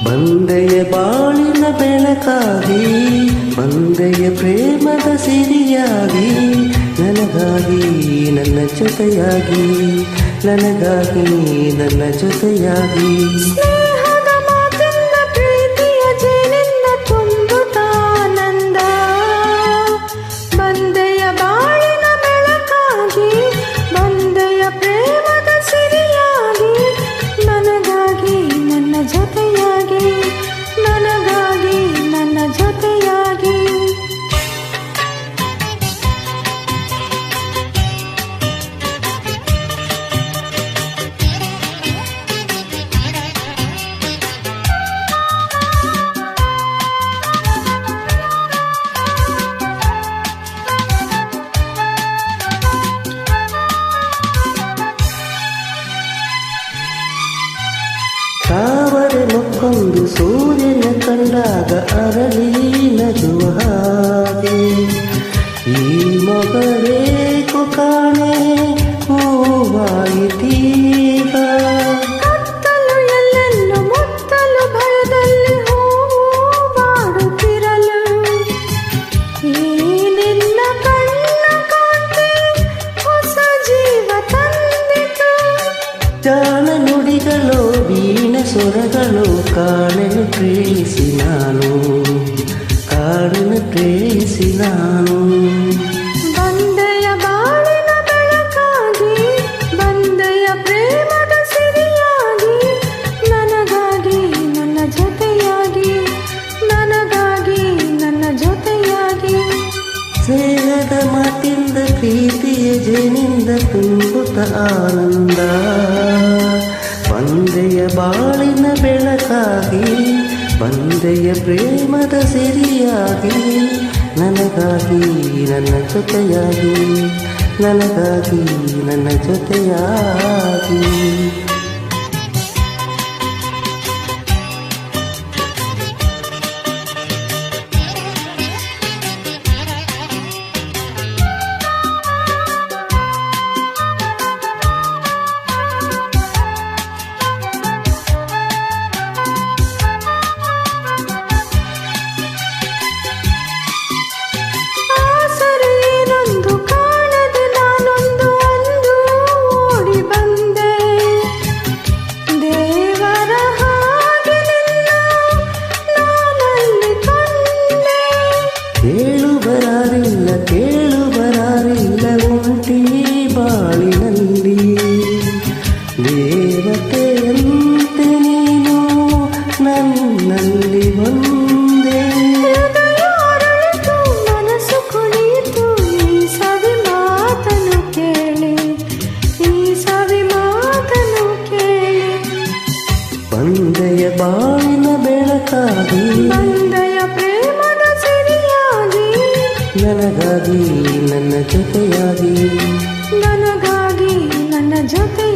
ಬಂದೆಯ ಬಾಳಿನ ಬೆಳಕಾಗಿ, ಬಂದೆಯ ಪ್ರೇಮದ ಸಿರಿಯಾಗಿ, ನನಗಾಗಿ ನನ್ನ ಜೊತೆಯಾಗಿ, ನನಗಾಗಿ ನನ್ನ ಜೊತೆಯಾಗಿ. ಸ್ನೇಹದ ಮಾತಿಂದ ಪ್ರೀತಿಯ ಜೇನಿಂದ ತುಂಬುತ್ತಾನಂದ. ಬಂದೆಯ ಬಾಳಿನ ಬೆಳಕಾಗಿ, ಬಂದೆಯ ಪ್ರೇಮದ ಸಿರಿಯಾಗಿ, ನನಗಾಗಿ ನನ್ನ ಜೊತೆಯಾಗಿ, ನನಗಾಗಿ ನನ್ನ ಜೊತೆಯಾಗಿ. ತಾವರೆ ಮಕ್ಕೊಂದು ಸೂರ್ಯನ ಕಂಡಾಗ ಅರಳಿ ನಗುವ ಹಾಗೆ, ಈ ಮೊಗರೇಕು ಕಾಣೆ ಹೂವಾಯಿತೀಗ. ಕತ್ತಲು ಎಲ್ಲೆಲ್ಲೂ ಮುತ್ತಲು ಭಯದಲ್ಲಿ ಹೂವಾಡುತ್ತಿರಲು, ಈ ನಿನ್ನ ಕಣ್ಣ ಕಾಂತಿ ಹೊಸ ಜೀವ ತಂದಿತು. ಜಾಣ ನುಡಿಗಳು ವೀಣ ಸ್ವರಗಳು ಕಾಣಲು ಪ್ರೇಯಿಸಿ ನಾನು, ಕಾಣಲು ಪ್ರೇಯಿಸಿ ನಾನು. ಬಂದೆಯ ಬಾಳಿನ ಬೆಳಕಾಗಿ, ಬಂದೆಯ ಪ್ರೇಮದ ಸಿರಿಯಾಗಿ, ನನಗಾಗಿ ನನ್ನ ಜೊತೆಯಾಗಿ, ನನಗಾಗಿ ನನ್ನ ಜೊತೆಯಾಗಿ. ಸ್ನೇಹದ ಮಾತಿಂದ ಪ್ರೀತಿಯ ಜೇನಿಂದ ತುಂಬುತ್ತ ಆನಂದ. ಬಂದೆಯ ಬಾಳಿನ ಬೆಳಕಾಗಿ, ಬಂದೆಯ ಪ್ರೇಮದ ಸಿರಿಯಾಗಿ, ನನಗಾಗಿ ನನ್ನ ಜೊತೆಯಾಗಿ, ನನಗಾಗಿ ನನ್ನ ಜೊತೆಯಾಗಿ. ಆಸರೆಯೇನೊಂದು ಕಾಣದೆ ನಾನೊಂದು ಅಂದು ಓಡಿ ಬಂದೆ. ದೇವರ ಹಾಗೆ ನಿನ್ನ ನಾನಲ್ಲಿ ಕಂಡೆ. ಕೇಳು ಬರಾರಿಲ್ಲ, ಕೇಳು ಬರಾರಿಲ್ಲ ಉಂಟಿ ಬಾಳಿನಲ್ಲಿ. ದೇವತೆಯಂತೆ ನೀನು ನನ್ನಲ್ಲಿ ಒಂದೇ. ಹೃದಯ ಅರಳಿತು, ಮನಸ್ಸು ಕುಣಿಯಿತು, ಈ ಸವಿ ಮಾತನ್ನು ಕೇಳಿ, ಈ ಸವಿ ಮಾತನ್ನು ಕೇಳಿ. ಬಂದೆಯ ಬಾಳಿನ ಬೆಳಕಾಗಿ, ಬಂದೆಯ ಪ್ರೇಮದ ಸಿರಿಯಾಗಿ, ನನಗಾಗಿ ನನ್ನ ಜೊತೆಯಾಗಿ, ನನಗಾಗಿ ನನ್ನ ಜೊತೆ